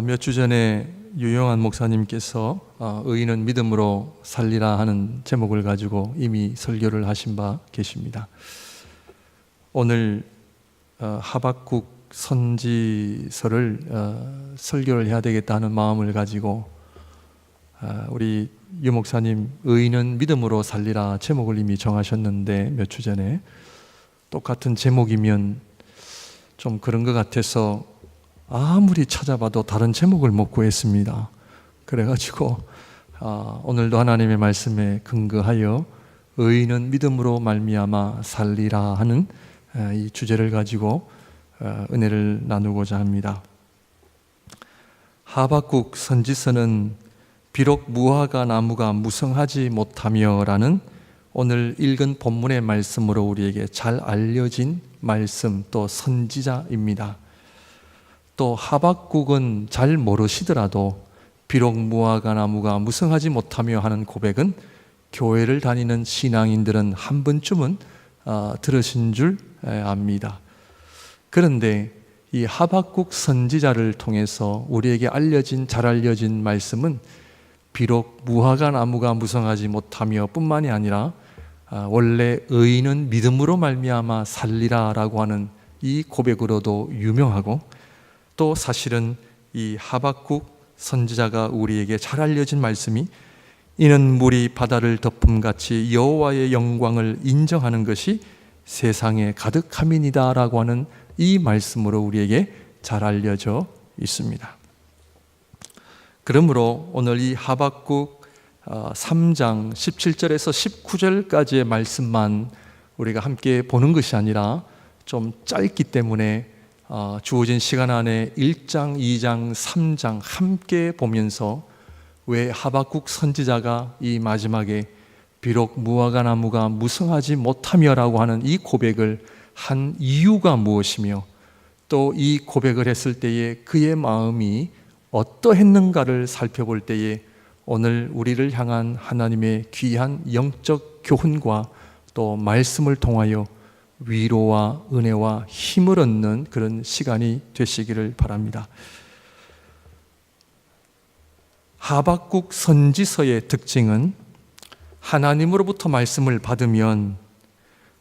몇 주 전에 유영한 목사님께서 의인은 믿음으로 살리라 하는 제목을 가지고 이미 설교를 하신 바 계십니다. 오늘 하박국 선지서를 설교를 해야 되겠다 하는 마음을 가지고 우리 유 목사님 의인은 믿음으로 살리라 제목을 이미 정하셨는데, 몇 주 전에 똑같은 제목이면 좀 그런 것 같아서 아무리 찾아봐도 다른 제목을 못 구했습니다. 그래가지고 오늘도 하나님의 말씀에 근거하여 의인은 믿음으로 말미암아 살리라 하는 이 주제를 가지고 은혜를 나누고자 합니다. 하박국 선지서는 비록 무화과 나무가 무성하지 못하며 라는 오늘 읽은 본문의 말씀으로 우리에게 잘 알려진 말씀, 또 선지자입니다. 또 하박국은 잘 모르시더라도 비록 무화과 나무가 무성하지 못하며 하는 고백은 교회를 다니는 신앙인들은 한 번쯤은 들으신 줄 압니다. 그런데 이 하박국 선지자를 통해서 우리에게 잘 알려진 말씀은 비록 무화과 나무가 무성하지 못하며 뿐만이 아니라 원래 의인은 믿음으로 말미암아 살리라 라고 하는 이 고백으로도 유명하고, 또 사실은 이 하박국 선지자가 우리에게 잘 알려진 말씀이 이는 물이 바다를 덮음같이 여호와의 영광을 인정하는 것이 세상에 가득함이니라 라고 하는 이 말씀으로 우리에게 잘 알려져 있습니다. 그러므로 오늘 이 하박국 3장 17절에서 19절까지의 말씀만 우리가 함께 보는 것이 아니라 좀 짧기 때문에 주어진 시간 안에 1장, 2장, 3장 함께 보면서 왜 하박국 선지자가 이 마지막에 비록 무화과 나무가 무성하지 못하며 라고 하는 이 고백을 한 이유가 무엇이며, 또 이 고백을 했을 때에 그의 마음이 어떠했는가를 살펴볼 때에 오늘 우리를 향한 하나님의 귀한 영적 교훈과 또 말씀을 통하여 위로와 은혜와 힘을 얻는 그런 시간이 되시기를 바랍니다. 하박국 선지서의 특징은 하나님으로부터 말씀을 받으면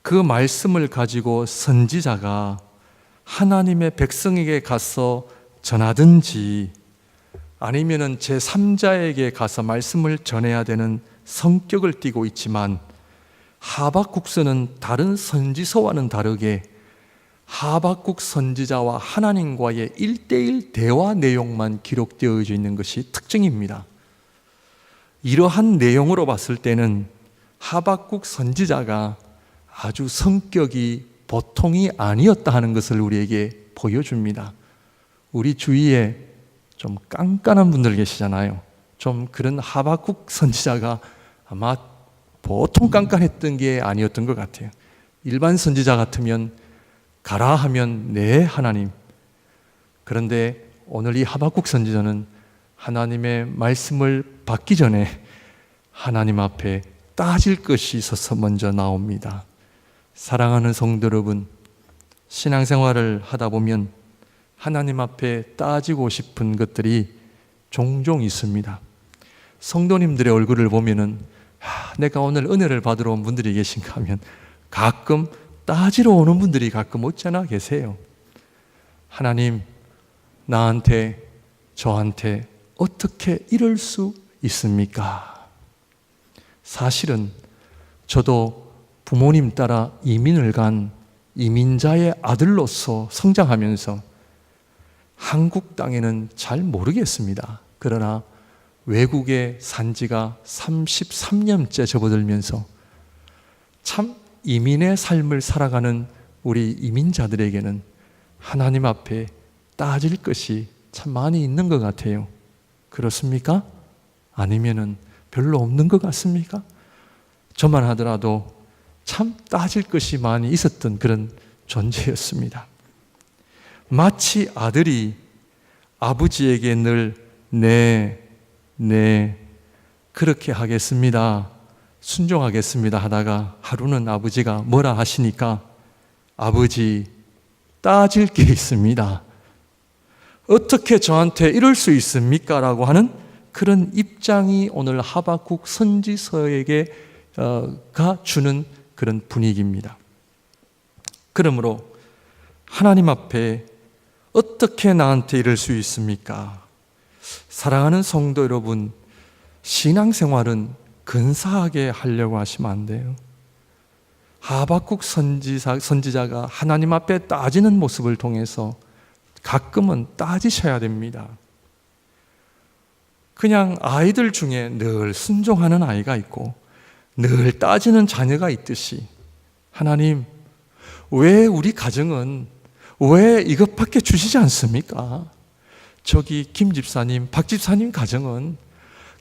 그 말씀을 가지고 선지자가 하나님의 백성에게 가서 전하든지 아니면은 제3자에게 가서 말씀을 전해야 되는 성격을 띠고 있지만, 하박국서는 다른 선지서와는 다르게 하박국 선지자와 하나님과의 1:1 대화 내용만 기록되어 있는 것이 특징입니다. 이러한 내용으로 봤을 때는 하박국 선지자가 아주 성격이 보통이 아니었다 하는 것을 우리에게 보여줍니다. 우리 주위에 좀 깐깐한 분들 계시잖아요. 좀 그런 하박국 선지자가 아마 보통 깐깐했던 게 아니었던 것 같아요. 일반 선지자 같으면 가라 하면 네 하나님. 그런데 오늘 이 하박국 선지자는 하나님의 말씀을 받기 전에 하나님 앞에 따질 것이 있어서 먼저 나옵니다. 사랑하는 성도 여러분, 신앙생활을 하다 보면 하나님 앞에 따지고 싶은 것들이 종종 있습니다. 성도님들의 얼굴을 보면은 내가 오늘 은혜를 받으러 온 분들이 계신가 하면 가끔 따지러 오는 분들이 가끔 없잖아 계세요. 하나님, 나한테 저한테 어떻게 이럴 수 있습니까? 사실은 저도 부모님 따라 이민을 간 이민자의 아들로서 성장하면서 한국 땅에는 잘 모르겠습니다. 그러나 외국에 산 지가 33년째 접어들면서 참 이민의 삶을 살아가는 우리 이민자들에게는 하나님 앞에 따질 것이 참 많이 있는 것 같아요. 그렇습니까? 아니면은 별로 없는 것 같습니까? 저만 하더라도 참 따질 것이 많이 있었던 그런 존재였습니다. 마치 아들이 아버지에게 늘 네, 그렇게 하겠습니다, 순종하겠습니다 하다가 하루는 아버지가 뭐라 하시니까 아버지 따질 게 있습니다. 어떻게 저한테 이럴 수 있습니까? 라고 하는 그런 입장이 오늘 하박국 선지서에게 가 주는 그런 분위기입니다. 그러므로 하나님 앞에 어떻게 나한테 이럴 수 있습니까? 사랑하는 성도 여러분, 신앙생활은 근사하게 하려고 하시면 안 돼요. 하박국 선지자가 하나님 앞에 따지는 모습을 통해서 가끔은 따지셔야 됩니다. 그냥 아이들 중에 늘 순종하는 아이가 있고 늘 따지는 자녀가 있듯이, 하나님, 왜 우리 가정은 왜 이것밖에 주시지 않습니까? 저기 김 집사님, 박 집사님 가정은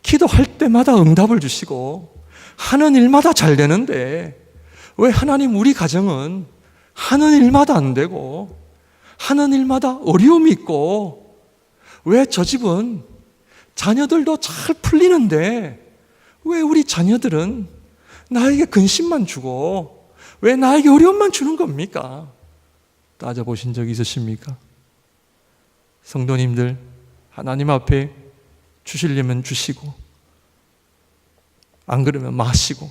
기도할 때마다 응답을 주시고 하는 일마다 잘 되는데 왜 하나님 우리 가정은 하는 일마다 안 되고 하는 일마다 어려움이 있고, 왜 저 집은 자녀들도 잘 풀리는데 왜 우리 자녀들은 나에게 근심만 주고 왜 나에게 어려움만 주는 겁니까? 따져보신 적 있으십니까? 성도님들, 하나님 앞에 주시려면 주시고 안 그러면 마시고,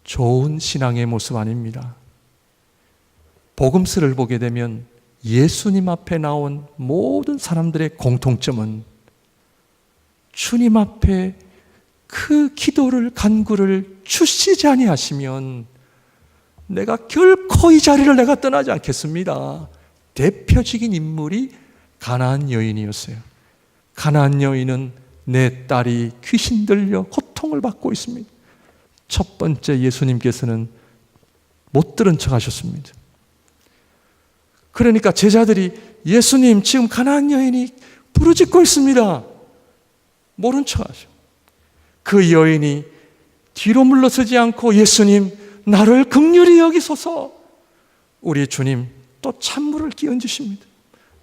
좋은 신앙의 모습 아닙니다. 복음서를 보게 되면 예수님 앞에 나온 모든 사람들의 공통점은 주님 앞에 그 기도를 간구를 주시지 아니하시면 내가 결코 이 자리를 내가 떠나지 않겠습니다. 대표적인 인물이 가나안 여인이었어요. 가나안 여인은 내 딸이 귀신 들려 고통을 받고 있습니다. 첫 번째 예수님께서는 못 들은 척 하셨습니다. 그러니까 제자들이 예수님, 지금 가나안 여인이 부르짖고 있습니다. 모른 척 하셔. 그 여인이 뒤로 물러서지 않고 예수님, 나를 긍휼히 여기소서. 우리 주님 또 찬물을 끼얹으십니다.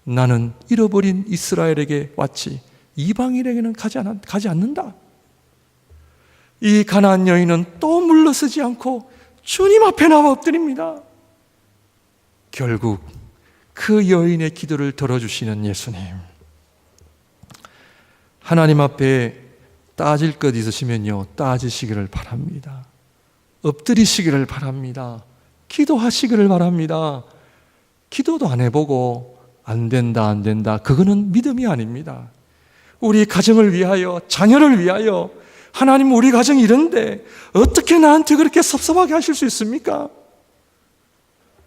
나는 잃어버린 이스라엘에게 왔지 이방인에게는 가지 않는다. 이 가나안 여인은 또 물러서지 않고 주님 앞에 나와 엎드립니다. 결국 그 여인의 기도를 들어주시는 예수님, 하나님 앞에 따질 것 있으시면요, 따지시기를 바랍니다. 엎드리시기를 바랍니다. 기도하시기를 바랍니다. 기도도 안 해보고 안 된다 그거는 믿음이 아닙니다. 우리 가정을 위하여, 자녀를 위하여, 하나님 우리 가정이 이런데 어떻게 나한테 그렇게 섭섭하게 하실 수 있습니까?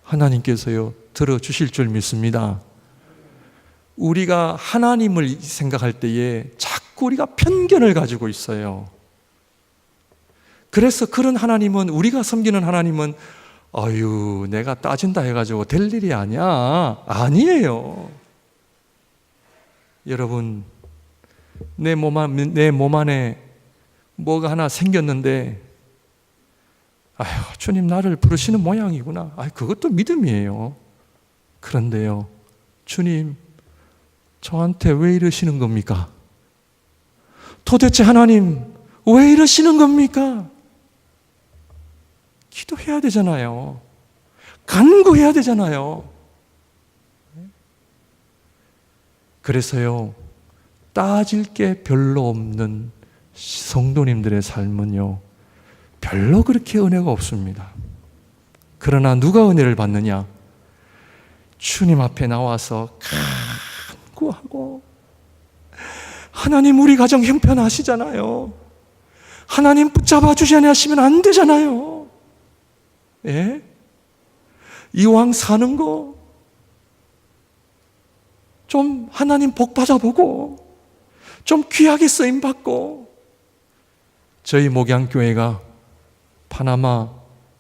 하나님께서요 들어주실 줄 믿습니다. 우리가 하나님을 생각할 때에 자꾸 우리가 편견을 가지고 있어요. 그래서 그런 하나님은, 우리가 섬기는 하나님은 아유 내가 따진다 해가지고 될 일이 아니에요. 여러분, 내 몸 안에 뭐가 하나 생겼는데 아유 주님 나를 부르시는 모양이구나. 그것도 믿음이에요. 그런데요, 주님 저한테 왜 이러시는 겁니까? 도대체 하나님 왜 이러시는 겁니까? 기도해야 되잖아요. 간구해야 되잖아요. 그래서요, 따질 게 별로 없는 성도님들의 삶은요 별로 그렇게 은혜가 없습니다. 그러나 누가 은혜를 받느냐? 주님 앞에 나와서 간구하고, 하나님 우리 가정 형편하시잖아요. 하나님 붙잡아 주지 않으시면 안 되잖아요. 예? 이왕 사는 거 좀 하나님 복 받아보고 좀 귀하게 쓰임받고. 저희 목양교회가 파나마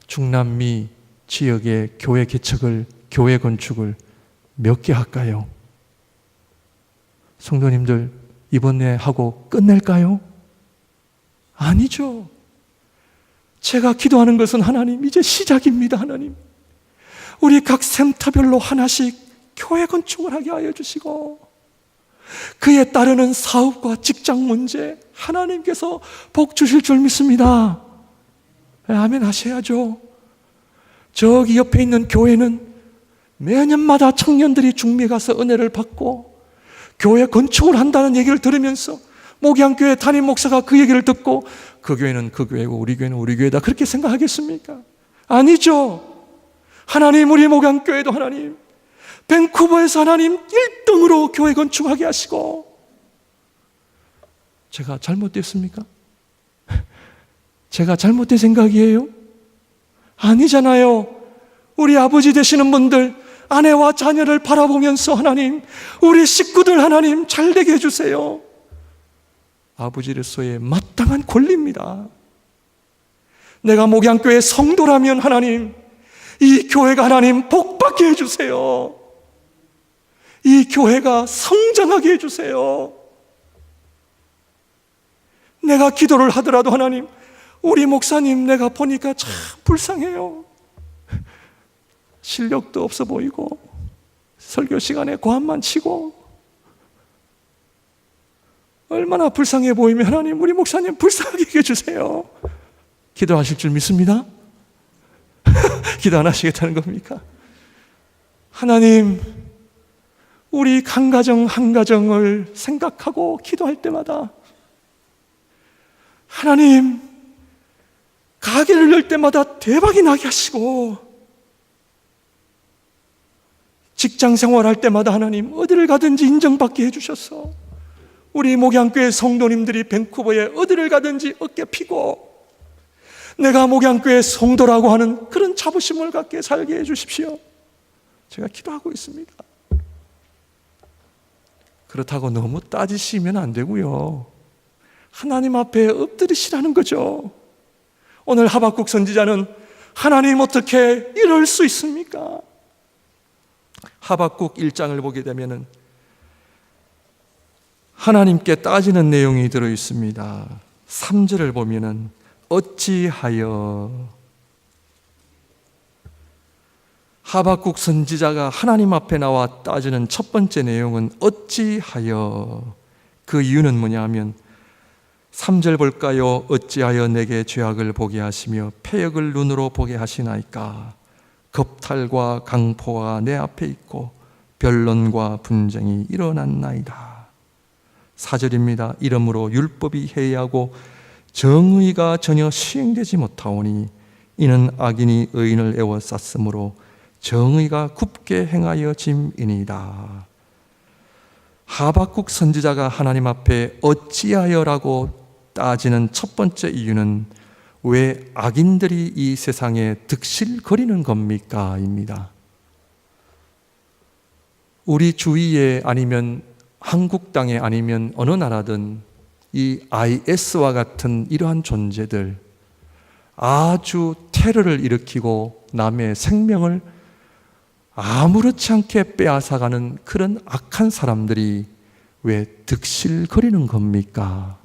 중남미 지역의 교회 개척을, 교회 건축을 몇 개 할까요? 성도님들 이번에 하고 끝낼까요? 아니죠. 제가 기도하는 것은 하나님 이제 시작입니다. 하나님 우리 각 센터별로 하나씩 교회 건축을 하게 하여 주시고, 그에 따르는 사업과 직장 문제 하나님께서 복 주실 줄 믿습니다. 아멘 하셔야죠. 저기 옆에 있는 교회는 매년마다 청년들이 중미에 가서 은혜를 받고 교회 건축을 한다는 얘기를 들으면서 목양교회 담임 목사가 그 얘기를 듣고 그 교회는 그 교회고 우리 교회는 우리 교회다 그렇게 생각하겠습니까? 아니죠. 하나님, 우리 목양교회도 하나님, 밴쿠버에서 하나님 1등으로 교회 건축하게 하시고, 제가 잘못됐습니까? 제가 잘못된 생각이에요? 아니잖아요. 우리 아버지 되시는 분들, 아내와 자녀를 바라보면서 하나님, 우리 식구들 하나님 잘 되게 해주세요. 아버지로서의 마땅한 권리입니다. 내가 목양교회 성도라면 하나님, 이 교회가 하나님 복받게 해주세요. 이 교회가 성장하게 해주세요. 내가 기도를 하더라도 하나님, 우리 목사님 내가 보니까 참 불쌍해요. 실력도 없어 보이고 설교 시간에 고함만 치고 얼마나 불쌍해 보이면 하나님, 우리 목사님 불쌍하게 해주세요. 기도하실 줄 믿습니다. 기도 안 하시겠다는 겁니까? 하나님, 우리 한 가정 한 가정을 생각하고 기도할 때마다 하나님, 가게를 열 때마다 대박이 나게 하시고, 직장 생활할 때마다 하나님 어디를 가든지 인정받게 해주셔서 우리 목양교회 성도님들이 밴쿠버에 어디를 가든지 어깨 피고 내가 목양교회 성도라고 하는 그런 자부심을 갖게 살게 해주십시오. 제가 기도하고 있습니다. 그렇다고 너무 따지시면 안 되고요, 하나님 앞에 엎드리시라는 거죠. 오늘 하박국 선지자는 하나님 어떻게 이럴 수 있습니까? 하박국 1장을 보게 되면은 하나님께 따지는 내용이 들어 있습니다. 3절을 보면은 어찌하여, 하박국 선지자가 하나님 앞에 나와 따지는 첫 번째 내용은 어찌하여. 그 이유는 뭐냐 하면 3절 볼까요? 어찌하여 내게 죄악을 보게 하시며 패역을 눈으로 보게 하시나이까. 겁탈과 강포가 내 앞에 있고 변론과 분쟁이 일어났나이다. 4절입니다. 이러므로 율법이 해이하고 정의가 전혀 시행되지 못하오니 이는 악인이 의인을 애워쌌으므로 정의가 굽게 행하여 짐이니이다. 하박국 선지자가 하나님 앞에 어찌하여라고 따지는 첫 번째 이유는 왜 악인들이 이 세상에 득실거리는 겁니까? 입니다. 우리 주위에 아니면 한국 땅에 아니면 어느 나라든 이 IS와 같은 이러한 존재들, 아주 테러를 일으키고 남의 생명을 아무렇지 않게 빼앗아가는 그런 악한 사람들이 왜 득실거리는 겁니까?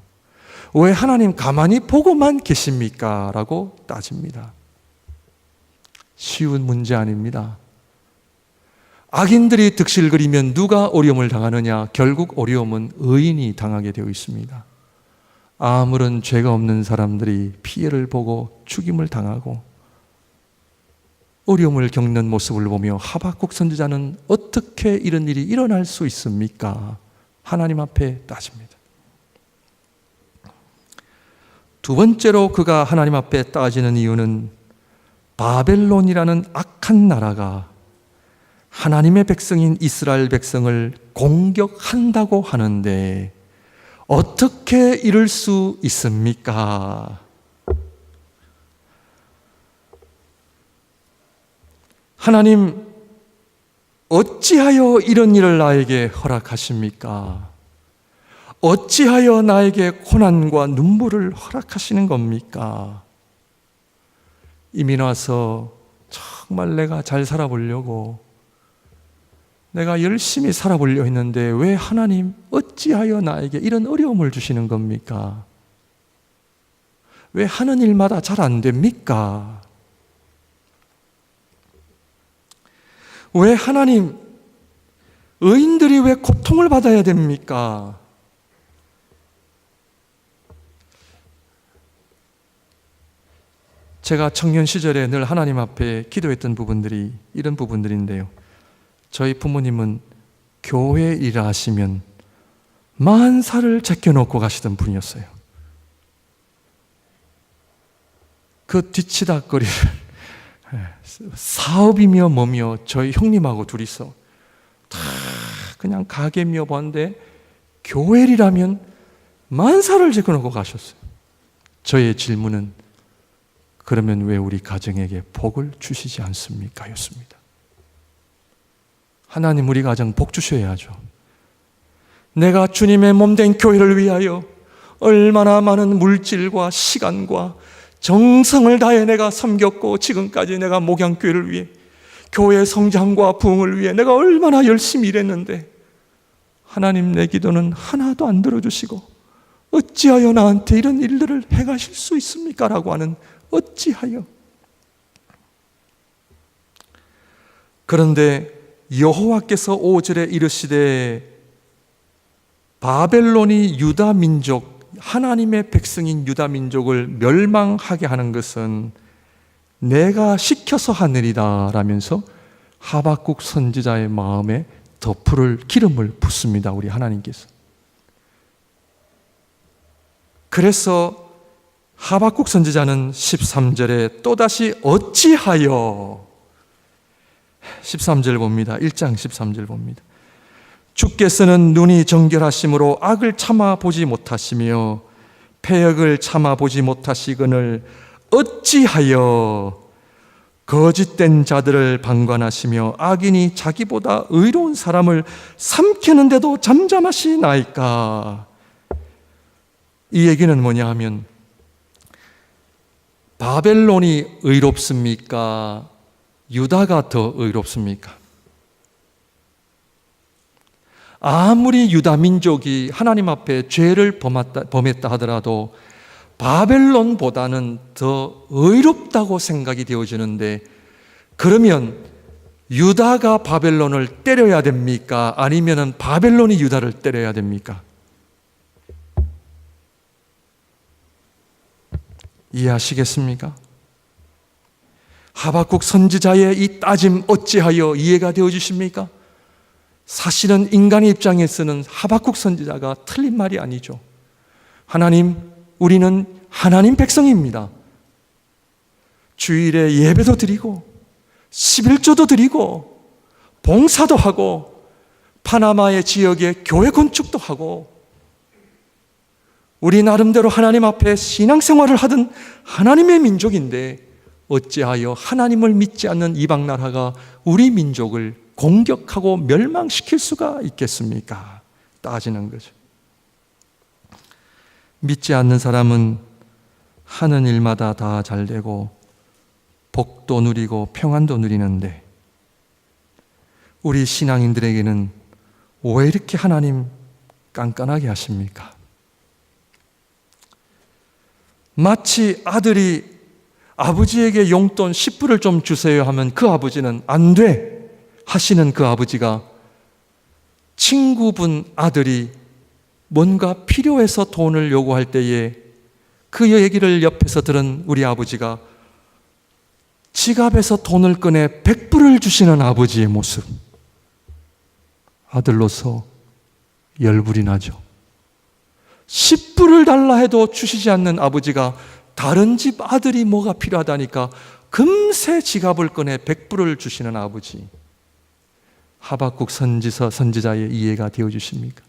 왜 하나님 가만히 보고만 계십니까? 라고 따집니다. 쉬운 문제 아닙니다. 악인들이 득실거리면 누가 어려움을 당하느냐? 결국 어려움은 의인이 당하게 되어 있습니다. 아무런 죄가 없는 사람들이 피해를 보고 죽임을 당하고 어려움을 겪는 모습을 보며 하박국 선지자는 어떻게 이런 일이 일어날 수 있습니까? 하나님 앞에 따집니다. 두 번째로 그가 하나님 앞에 따지는 이유는 바벨론이라는 악한 나라가 하나님의 백성인 이스라엘 백성을 공격한다고 하는데 어떻게 이럴 수 있습니까? 하나님, 어찌하여 이런 일을 나에게 허락하십니까? 어찌하여 나에게 고난과 눈물을 허락하시는 겁니까? 이미 나서 정말 내가 잘 살아보려고, 내가 열심히 살아보려 했는데 왜 하나님 어찌하여 나에게 이런 어려움을 주시는 겁니까? 왜 하는 일마다 잘 안 됩니까? 왜 하나님, 의인들이 왜 고통을 받아야 됩니까? 제가 청년 시절에 늘 하나님 앞에 기도했던 부분들이 이런 부분들인데요. 저희 부모님은 교회 일을 하시면 만사를 제껴놓고 가시던 분이었어요. 그 뒤치다거리를 사업이며 뭐며 저희 형님하고 둘이서 다 그냥 가게며 봤는데 교회라면 만사를 제껴놓고 가셨어요. 저의 질문은 그러면 왜 우리 가정에게 복을 주시지 않습니까? 였습니다. 하나님 우리 가정 복 주셔야죠. 내가 주님의 몸된 교회를 위하여 얼마나 많은 물질과 시간과 정성을 다해 내가 섬겼고 지금까지 내가 목양교회를 위해 교회 성장과 부흥을 위해 내가 얼마나 열심히 일했는데 하나님 내 기도는 하나도 안 들어주시고 어찌하여 나한테 이런 일들을 행하실 수 있습니까? 라고 하는 어찌하여. 그런데 여호와께서 5절에 이르시되 바벨론이 유다 민족, 하나님의 백성인 유다 민족을 멸망하게 하는 것은 내가 시켜서 하느니라 라면서 하박국 선지자의 마음에 더 불을 기름을 붓습니다. 우리 하나님께서. 그래서 하박국 선지자는 13절에 또다시 어찌하여 13절 봅니다. 1장 13절 봅니다. 주께서는 눈이 정결하심으로 악을 참아보지 못하시며 패역을 참아보지 못하시거늘 어찌하여 거짓된 자들을 방관하시며 악인이 자기보다 의로운 사람을 삼키는데도 잠잠하시나이까. 이 얘기는 뭐냐 하면 바벨론이 의롭습니까? 유다가 더 의롭습니까? 아무리 유다 민족이 하나님 앞에 죄를 범했다 하더라도 바벨론보다는 더 의롭다고 생각이 되어지는데, 그러면 유다가 바벨론을 때려야 됩니까? 아니면 바벨론이 유다를 때려야 됩니까? 이해하시겠습니까? 하박국 선지자의 이 따짐 어찌하여 이해가 되어지십니까? 사실은 인간의 입장에서는 하박국 선지자가 틀린 말이 아니죠. 하나님, 우리는 하나님 백성입니다. 주일에 예배도 드리고 11조도 드리고 봉사도 하고 파나마의 지역에 교회 건축도 하고 우리 나름대로 하나님 앞에 신앙생활을 하던 하나님의 민족인데 어찌하여 하나님을 믿지 않는 이방 나라가 우리 민족을 공격하고 멸망시킬 수가 있겠습니까? 따지는 거죠. 믿지 않는 사람은 하는 일마다 다 잘되고 복도 누리고 평안도 누리는데 우리 신앙인들에게는 왜 이렇게 하나님 깐깐하게 하십니까? 마치 아들이 아버지에게 용돈 10불을 좀 주세요 하면 그 아버지는 안 돼 하시는 그 아버지가 친구분 아들이 뭔가 필요해서 돈을 요구할 때에 그 얘기를 옆에서 들은 우리 아버지가 지갑에서 돈을 꺼내 100불을 주시는 아버지의 모습, 아들로서 열불이 나죠. 10불을 달라 해도 주시지 않는 아버지가 다른 집 아들이 뭐가 필요하다니까 금세 지갑을 꺼내 100불을 주시는 아버지, 하박국 선지자의 이해가 되어주십니까?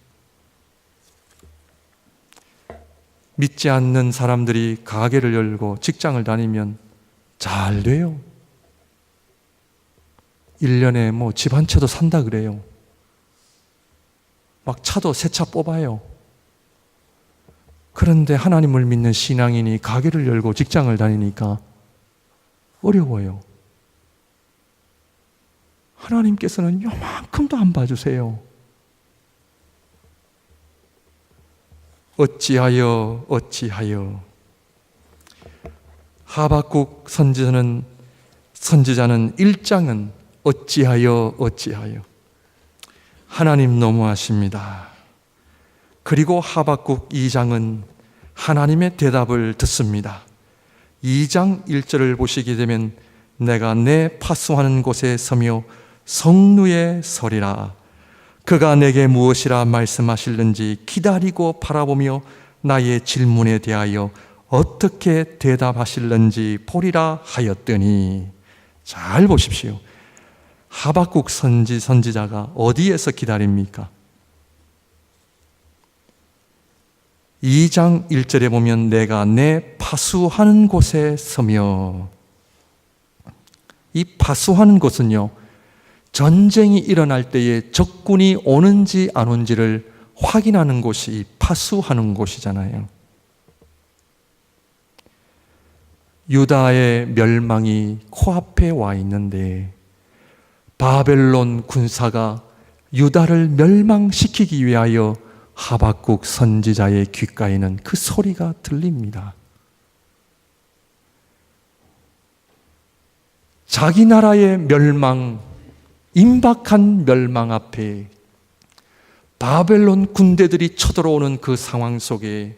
믿지 않는 사람들이 가게를 열고 직장을 다니면 잘 돼요. 1년에 뭐 집 한 채도 산다 그래요. 막 차도 새 차 뽑아요. 그런데 하나님을 믿는 신앙인이 가게를 열고 직장을 다니니까 어려워요. 하나님께서는 요만큼도 안 봐주세요. 어찌하여 하박국 선지자는 1장은 어찌하여 하나님 너무하십니다. 그리고 하박국 2장은 하나님의 대답을 듣습니다. 2장 1절을 보시게 되면 내가 내 파수하는 곳에 서며 성루에 서리라. 그가 내게 무엇이라 말씀하실는지 기다리고 바라보며 나의 질문에 대하여 어떻게 대답하실는지 보리라 하였더니, 잘 보십시오. 하박국 선지자가 어디에서 기다립니까? 2장 1절에 보면 내가 내 파수하는 곳에 서며, 이 파수하는 곳은요, 전쟁이 일어날 때에 적군이 오는지 안 오는지를 확인하는 곳이 파수하는 곳이잖아요. 유다의 멸망이 코앞에 와 있는데 바벨론 군사가 유다를 멸망시키기 위하여 하박국 선지자의 귓가에는 그 소리가 들립니다. 자기 나라의 멸망, 임박한 멸망 앞에 바벨론 군대들이 쳐들어오는 그 상황 속에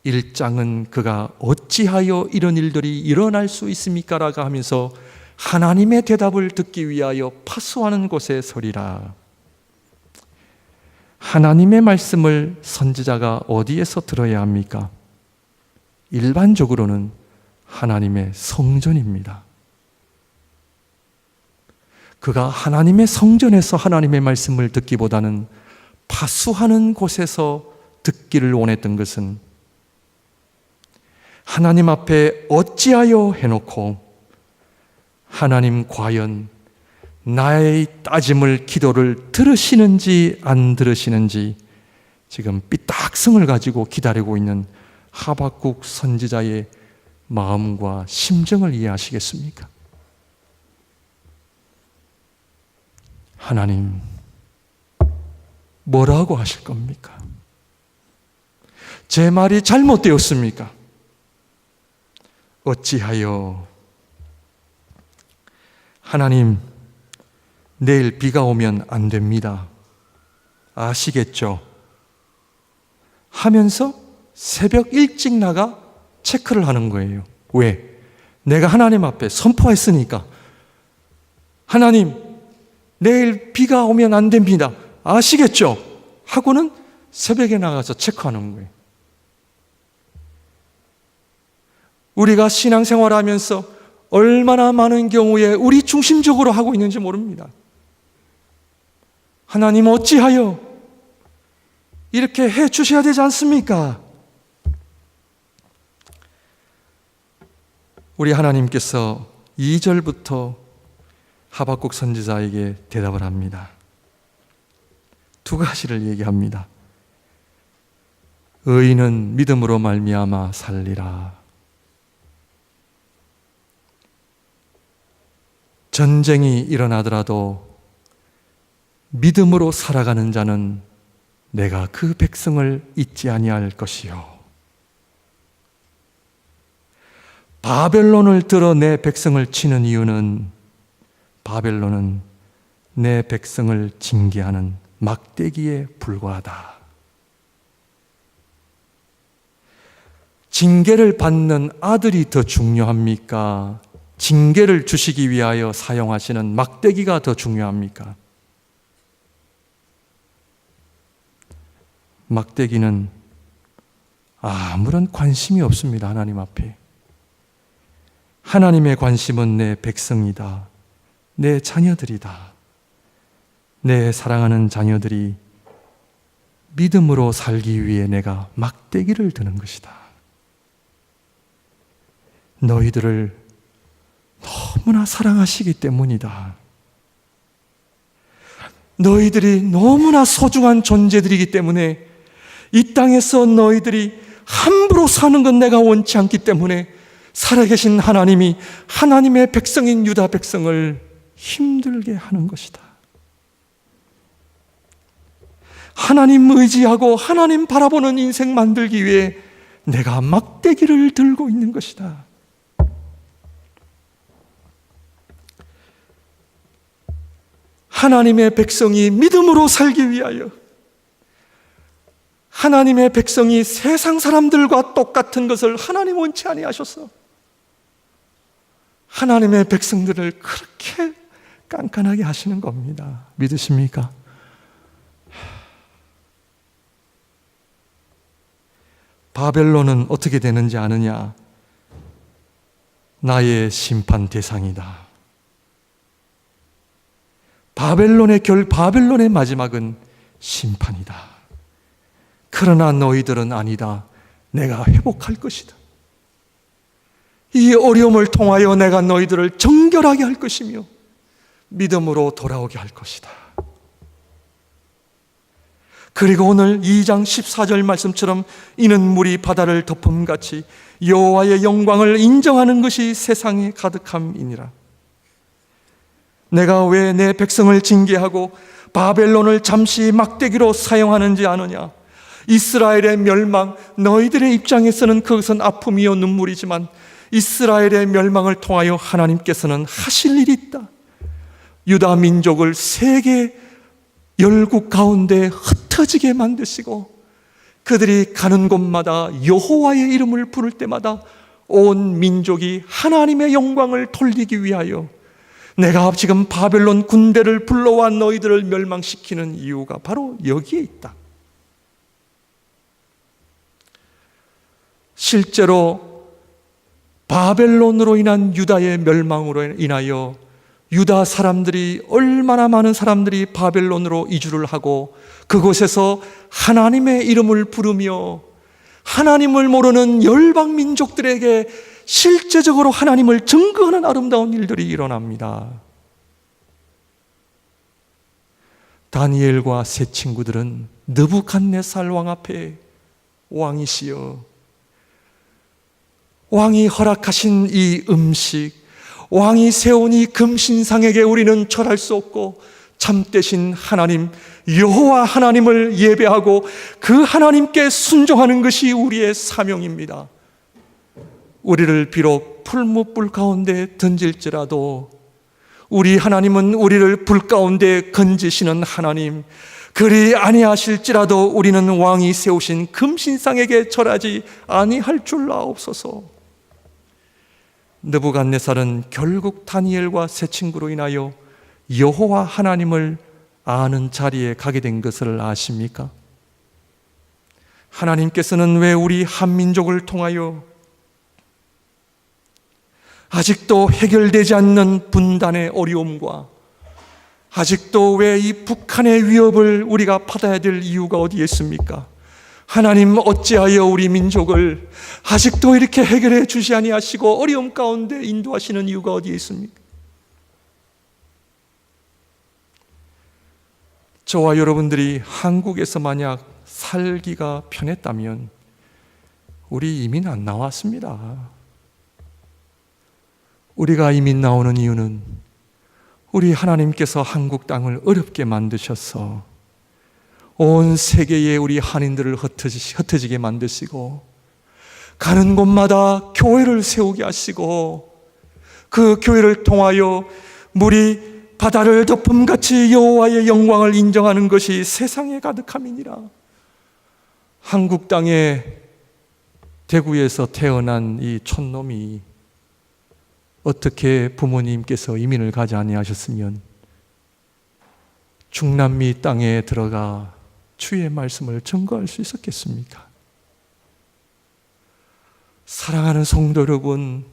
1장은 그가 어찌하여 이런 일들이 일어날 수 있습니까? 라고 하면서 하나님의 대답을 듣기 위하여 파수하는 곳에 서리라. 하나님의 말씀을 선지자가 어디에서 들어야 합니까? 일반적으로는 하나님의 성전입니다. 그가 하나님의 성전에서 하나님의 말씀을 듣기보다는 파수하는 곳에서 듣기를 원했던 것은 하나님 앞에 어찌하여 해놓고 하나님 과연 나의 따짐을, 기도를 들으시는지 안 들으시는지 지금 삐딱성을 가지고 기다리고 있는 하박국 선지자의 마음과 심정을 이해하시겠습니까? 하나님, 뭐라고 하실 겁니까? 제 말이 잘못되었습니까? 어찌하여 하나님, 내일 비가 오면 안 됩니다. 아시겠죠? 하면서 새벽 일찍 나가 체크를 하는 거예요. 왜? 내가 하나님 앞에 선포했으니까. 하나님, 내일 비가 오면 안 됩니다. 아시겠죠? 하고는 새벽에 나가서 체크하는 거예요. 우리가 신앙생활 하면서 얼마나 많은 경우에 우리 중심적으로 하고 있는지 모릅니다. 하나님 어찌하여 이렇게 해 주셔야 되지 않습니까? 우리 하나님께서 2절부터 하박국 선지자에게 대답을 합니다. 두 가지를 얘기합니다. 의인은 믿음으로 말미암아 살리라. 전쟁이 일어나더라도 믿음으로 살아가는 자는 내가 그 백성을 잊지 아니할 것이요. 바벨론을 들어 내 백성을 치는 이유는 바벨론은 내 백성을 징계하는 막대기에 불과하다. 징계를 받는 아들이 더 중요합니까? 징계를 주시기 위하여 사용하시는 막대기가 더 중요합니까? 막대기는 아무런 관심이 없습니다. 하나님 앞에. 하나님의 관심은 내 백성이다. 내 자녀들이다. 내 사랑하는 자녀들이 믿음으로 살기 위해 내가 막대기를 드는 것이다. 너희들을 너무나 사랑하시기 때문이다. 너희들이 너무나 소중한 존재들이기 때문에 이 땅에서 너희들이 함부로 사는 건 내가 원치 않기 때문에 살아계신 하나님이 하나님의 백성인 유다 백성을 힘들게 하는 것이다. 하나님 의지하고 하나님 바라보는 인생 만들기 위해 내가 막대기를 들고 있는 것이다. 하나님의 백성이 믿음으로 살기 위하여, 하나님의 백성이 세상 사람들과 똑같은 것을 하나님 원치 아니하셔서 하나님의 백성들을 그렇게 깐깐하게 하시는 겁니다. 믿으십니까? 바벨론은 어떻게 되는지 아느냐? 나의 심판 대상이다. 바벨론의 마지막은 심판이다. 그러나 너희들은 아니다. 내가 회복할 것이다. 이 어려움을 통하여 내가 너희들을 정결하게 할 것이며 믿음으로 돌아오게 할 것이다. 그리고 오늘 2장 14절 말씀처럼 이는 물이 바다를 덮음같이 여호와의 영광을 인정하는 것이 세상에 가득함이니라. 내가 왜 내 백성을 징계하고 바벨론을 잠시 막대기로 사용하는지 아느냐? 이스라엘의 멸망, 너희들의 입장에서는 그것은 아픔이요 눈물이지만 이스라엘의 멸망을 통하여 하나님께서는 하실 일이 있다. 유다 민족을 세계 열국 가운데 흩어지게 만드시고 그들이 가는 곳마다 여호와의 이름을 부를 때마다 온 민족이 하나님의 영광을 돌리기 위하여 내가 지금 바벨론 군대를 불러와 너희들을 멸망시키는 이유가 바로 여기에 있다. 실제로 바벨론으로 인한 유다의 멸망으로 인하여 유다 사람들이 얼마나 많은 사람들이 바벨론으로 이주를 하고 그곳에서 하나님의 이름을 부르며 하나님을 모르는 열방 민족들에게 실제적으로 하나님을 증거하는 아름다운 일들이 일어납니다. 다니엘과 세 친구들은 느부갓네살 왕 앞에 왕이시여, 왕이 허락하신 이 음식, 왕이 세운 이 금신상에게 우리는 절할 수 없고 참되신 하나님 여호와 하나님을 예배하고 그 하나님께 순종하는 것이 우리의 사명입니다. 우리를 비록 풀무불 가운데 던질지라도 우리 하나님은 우리를 불 가운데 건지시는 하나님, 그리 아니하실지라도 우리는 왕이 세우신 금신상에게 절하지 아니할 줄 아옵소서. 느부갓네살은 결국 다니엘과 세 친구로 인하여 여호와 하나님을 아는 자리에 가게 된 것을 아십니까? 하나님께서는 왜 우리 한민족을 통하여 아직도 해결되지 않는 분단의 어려움과 아직도 왜 이 북한의 위협을 우리가 받아야 될 이유가 어디에 있습니까? 하나님 어찌하여 우리 민족을 아직도 이렇게 해결해 주시 아니하시고 어려움 가운데 인도하시는 이유가 어디에 있습니까? 저와 여러분들이 한국에서 만약 살기가 편했다면 우리 이민 안 나왔습니다. 우리가 이민 나오는 이유는 우리 하나님께서 한국 땅을 어렵게 만드셔서 온 세계에 우리 한인들을 흩어지게 만드시고 가는 곳마다 교회를 세우게 하시고 그 교회를 통하여 물이 바다를 덮음같이 여호와의 영광을 인정하는 것이 세상에 가득함이니라. 한국 땅에 대구에서 태어난 이 촌놈이 어떻게 부모님께서 이민을 가지 아니하셨으면 중남미 땅에 들어가 주의 말씀을 증거할 수 있었겠습니까? 사랑하는 성도 여러분,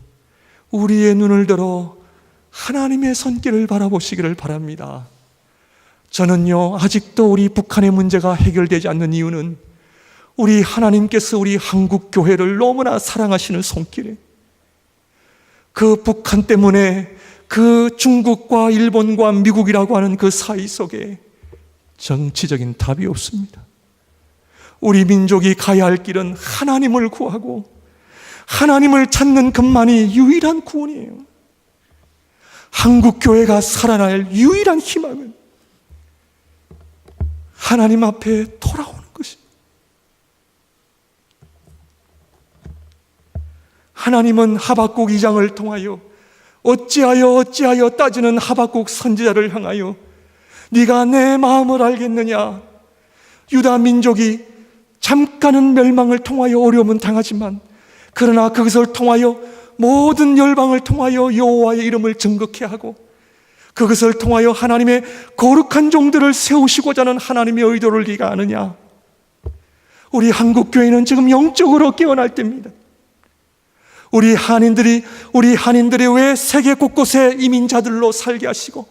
우리의 눈을 들어 하나님의 손길을 바라보시기를 바랍니다. 저는요, 아직도 우리 북한의 문제가 해결되지 않는 이유는 우리 하나님께서 우리 한국 교회를 너무나 사랑하시는 손길에 그 북한 때문에 그 중국과 일본과 미국이라고 하는 그 사이 속에 정치적인 답이 없습니다. 우리 민족이 가야 할 길은 하나님을 구하고 하나님을 찾는 것만이 유일한 구원이에요. 한국 교회가 살아날 유일한 희망은 하나님 앞에 돌아오는 것입니다. 하나님은 하박국 2장을 통하여 어찌하여 따지는 하박국 선지자를 향하여 네가 내 마음을 알겠느냐? 유다 민족이 잠깐은 멸망을 통하여 어려움은 당하지만 그러나 그것을 통하여 모든 열방을 통하여 여호와의 이름을 증거케 하고 그것을 통하여 하나님의 거룩한 종들을 세우시고자 하는 하나님의 의도를 네가 아느냐? 우리 한국교회는 지금 영적으로 깨어날 때입니다. 우리 한인들이 왜 세계 곳곳에 이민자들로 살게 하시고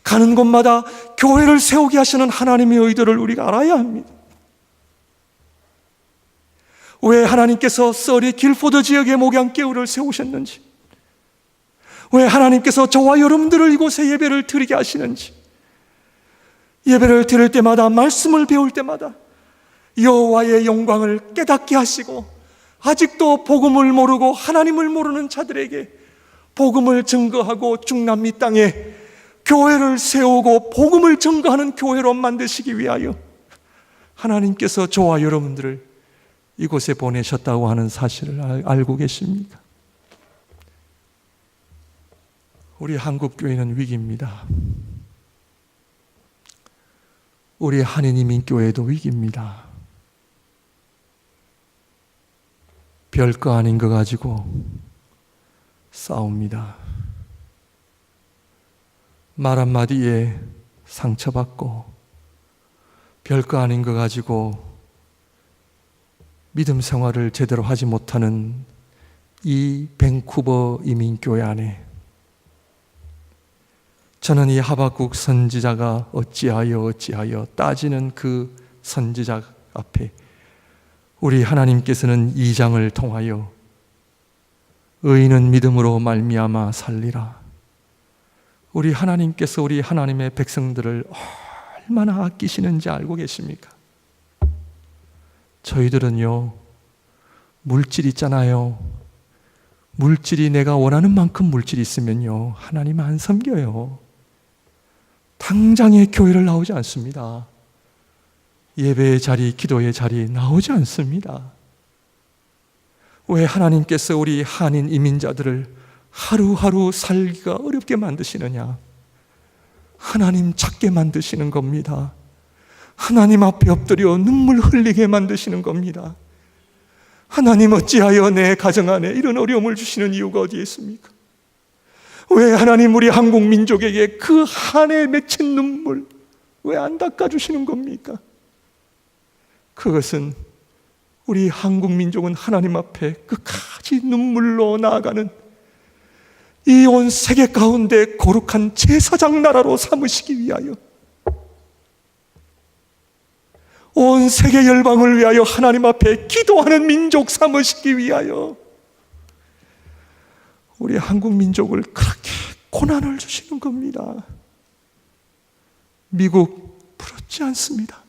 가는 곳마다 교회를 세우게 하시는 하나님의 의도를 우리가 알아야 합니다. 왜 하나님께서 서리 길포드 지역에 목양교회를 세우셨는지, 왜 하나님께서 저와 여러분들을 이곳에 예배를 드리게 하시는지, 예배를 드릴 때마다, 말씀을 배울 때마다 여호와의 영광을 깨닫게 하시고, 아직도 복음을 모르고 하나님을 모르는 자들에게 복음을 증거하고 중남미 땅에 교회를 세우고 복음을 증거하는 교회로 만드시기 위하여 하나님께서 저와 여러분들을 이곳에 보내셨다고 하는 사실을 알고 계십니까? 우리 한국교회는 위기입니다. 우리 한인이민교회도 위기입니다. 별거 아닌 거 가지고 싸웁니다. 말 한마디에 상처받고 별거 아닌 거 가지고 믿음 생활을 제대로 하지 못하는 이 밴쿠버 이민교회 안에 저는 이 하박국 선지자가 어찌하여 따지는 그 선지자 앞에 우리 하나님께서는 2장을 통하여 의인은 믿음으로 말미암아 살리라, 우리 하나님께서 우리 하나님의 백성들을 얼마나 아끼시는지 알고 계십니까? 저희들은요, 물질 있잖아요. 물질이 내가 원하는 만큼 물질이 있으면요, 하나님 안 섬겨요. 당장에 교회를 나오지 않습니다. 예배의 자리, 기도의 자리 나오지 않습니다. 왜 하나님께서 우리 한인 이민자들을 하루하루 살기가 어렵게 만드시느냐? 하나님 찾게 만드시는 겁니다. 하나님 앞에 엎드려 눈물 흘리게 만드시는 겁니다. 하나님 어찌하여 내 가정 안에 이런 어려움을 주시는 이유가 어디에 있습니까? 왜 하나님 우리 한국 민족에게 그 한에 맺힌 눈물 왜 안 닦아주시는 겁니까? 그것은 우리 한국 민족은 하나님 앞에 끝까지 눈물로 나아가는 이 온 세계 가운데 거룩한 제사장 나라로 삼으시기 위하여, 온 세계 열방을 위하여 하나님 앞에 기도하는 민족 삼으시기 위하여 우리 한국 민족을 그렇게 고난을 주시는 겁니다. 미국 부럽지 않습니다.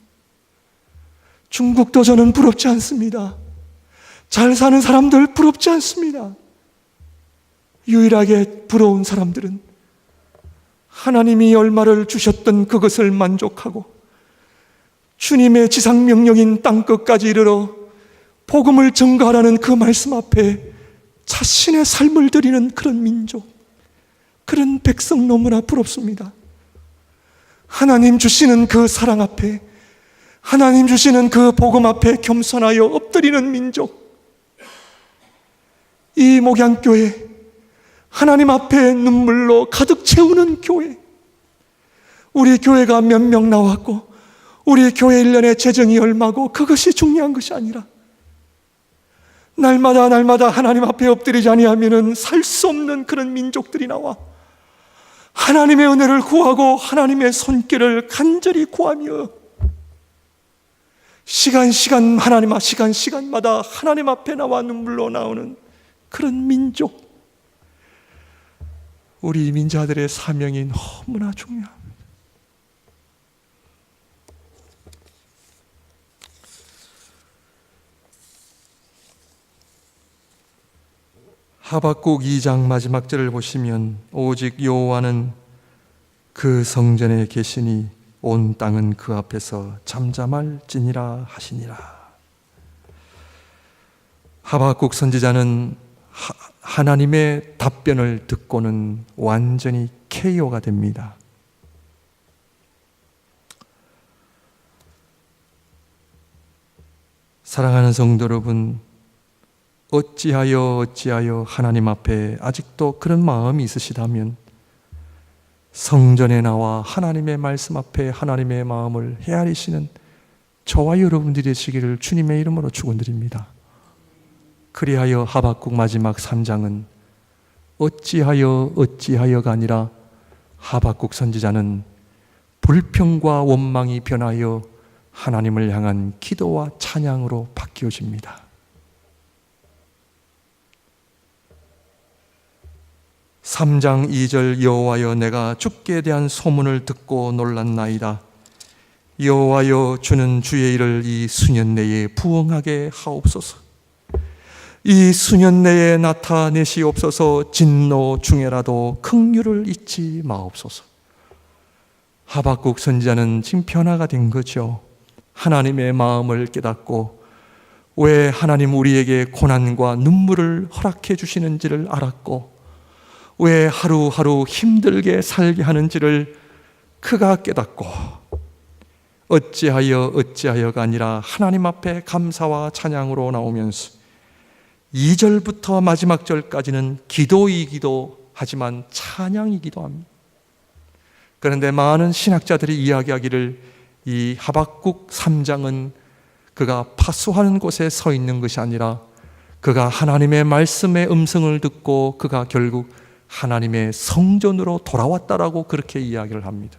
중국도 저는 부럽지 않습니다. 잘 사는 사람들 부럽지 않습니다. 유일하게 부러운 사람들은 하나님이 얼마를 주셨던 그것을 만족하고 주님의 지상명령인 땅끝까지 이르러 복음을 전가하라는 그 말씀 앞에 자신의 삶을 드리는 그런 민족, 그런 백성 너무나 부럽습니다. 하나님 주시는 그 사랑 앞에, 하나님 주시는 그 복음 앞에 겸손하여 엎드리는 민족, 이 목양교회, 하나님 앞에 눈물로 가득 채우는 교회. 우리 교회가 몇 명 나왔고 우리 교회 1년에 재정이 얼마고 그것이 중요한 것이 아니라 날마다 하나님 앞에 엎드리지 아니하면은 살 수 없는 그런 민족들이 나와 하나님의 은혜를 구하고 하나님의 손길을 간절히 구하며 시간마다 하나님 앞에 나와 눈물로 나오는 그런 민족, 우리 이민자들의 사명이 너무나 중요합니다. 하박국 2장 마지막 절을 보시면 오직 여호와는 그 성전에 계시니 온 땅은 그 앞에서 잠잠할지니라 하시니라. 하박국 선지자는 하나님의 답변을 듣고는 완전히 KO가 됩니다. 사랑하는 성도 여러분, 어찌하여 하나님 앞에 아직도 그런 마음이 있으시다면 성전에 나와 하나님의 말씀 앞에 하나님의 마음을 헤아리시는 저와 여러분들이 되시기를 주님의 이름으로 축원드립니다. 그리하여 하박국 마지막 3장은 어찌하여가 아니라 하박국 선지자는 불평과 원망이 변하여 하나님을 향한 기도와 찬양으로 바뀌어집니다. 3장 2절 여호와여 내가 주께 대한 소문을 듣고 놀랐나이다. 여호와여 주는 주의 일을 이 수년 내에 부응하게 하옵소서. 이 수년 내에 나타내시옵소서. 진노 중에라도 긍휼을 잊지 마옵소서. 하박국 선지자는 지금 변화가 된 거죠. 하나님의 마음을 깨닫고 왜 하나님 우리에게 고난과 눈물을 허락해 주시는지를 알았고 왜 하루하루 힘들게 살게 하는지를 그가 깨닫고 어찌하여가 아니라 하나님 앞에 감사와 찬양으로 나오면서 2절부터 마지막 절까지는 기도이기도 하지만 찬양이기도 합니다. 그런데 많은 신학자들이 이야기하기를 이 하박국 3장은 그가 파수하는 곳에 서 있는 것이 아니라 그가 하나님의 말씀의 음성을 듣고 그가 결국 하나님의 성전으로 돌아왔다라고 그렇게 이야기를 합니다.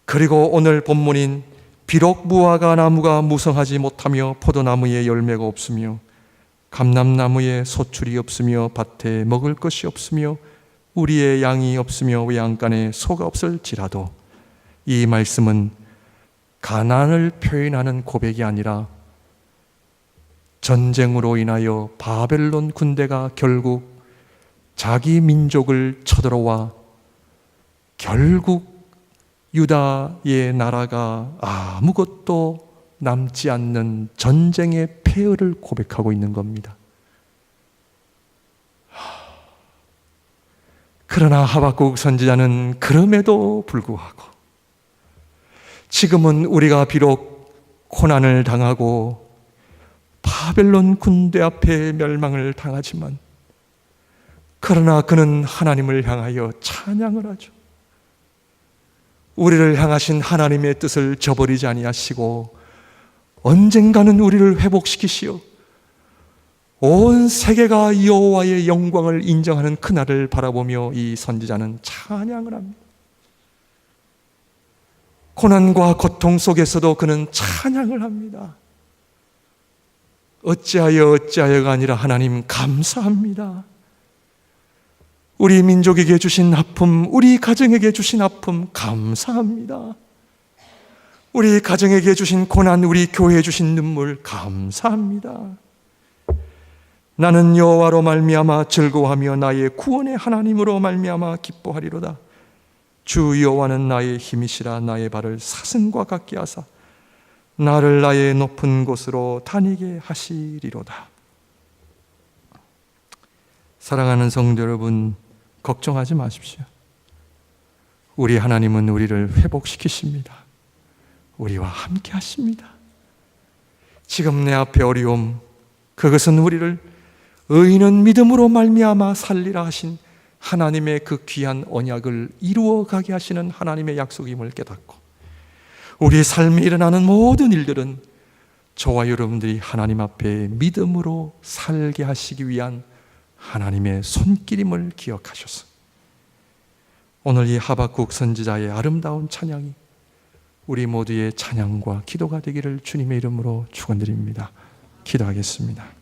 그리고 오늘 본문인 비록 무화과 나무가 무성하지 못하며 포도나무에 열매가 없으며 감람나무에 소출이 없으며 밭에 먹을 것이 없으며 우리의 양이 없으며 외양간에 소가 없을지라도 이 말씀은 가난을 표현하는 고백이 아니라 전쟁으로 인하여 바벨론 군대가 결국 자기 민족을 쳐들어와 결국 유다의 나라가 아무것도 남지 않는 전쟁의 폐허를 고백하고 있는 겁니다. 그러나 하박국 선지자는 그럼에도 불구하고 지금은 우리가 비록 고난을 당하고 바벨론 군대 앞에 멸망을 당하지만 그러나 그는 하나님을 향하여 찬양을 하죠. 우리를 향하신 하나님의 뜻을 저버리지 아니하시고 언젠가는 우리를 회복시키시어 온 세계가 여호와의 영광을 인정하는 그날을 바라보며 이 선지자는 찬양을 합니다. 고난과 고통 속에서도 그는 찬양을 합니다. 어찌하여가 아니라 하나님 감사합니다. 우리 민족에게 주신 아픔, 우리 가정에게 주신 아픔 감사합니다. 우리 가정에게 주신 고난, 우리 교회에 주신 눈물 감사합니다. 나는 여호와로 말미암아 즐거워하며 나의 구원의 하나님으로 말미암아 기뻐하리로다. 주 여호와는 나의 힘이시라. 나의 발을 사슴과 같게 하사 나를 나의 높은 곳으로 다니게 하시리로다. 사랑하는 성도 여러분, 걱정하지 마십시오. 우리 하나님은 우리를 회복시키십니다. 우리와 함께 하십니다. 지금 내 앞에 어려움, 그것은 우리를 의인은 믿음으로 말미암아 살리라 하신 하나님의 그 귀한 언약을 이루어가게 하시는 하나님의 약속임을 깨닫고 우리 삶에 일어나는 모든 일들은 저와 여러분들이 하나님 앞에 믿음으로 살게 하시기 위한 하나님의 손길임을 기억하셔서 오늘 이 하박국 선지자의 아름다운 찬양이 우리 모두의 찬양과 기도가 되기를 주님의 이름으로 축원드립니다. 기도하겠습니다.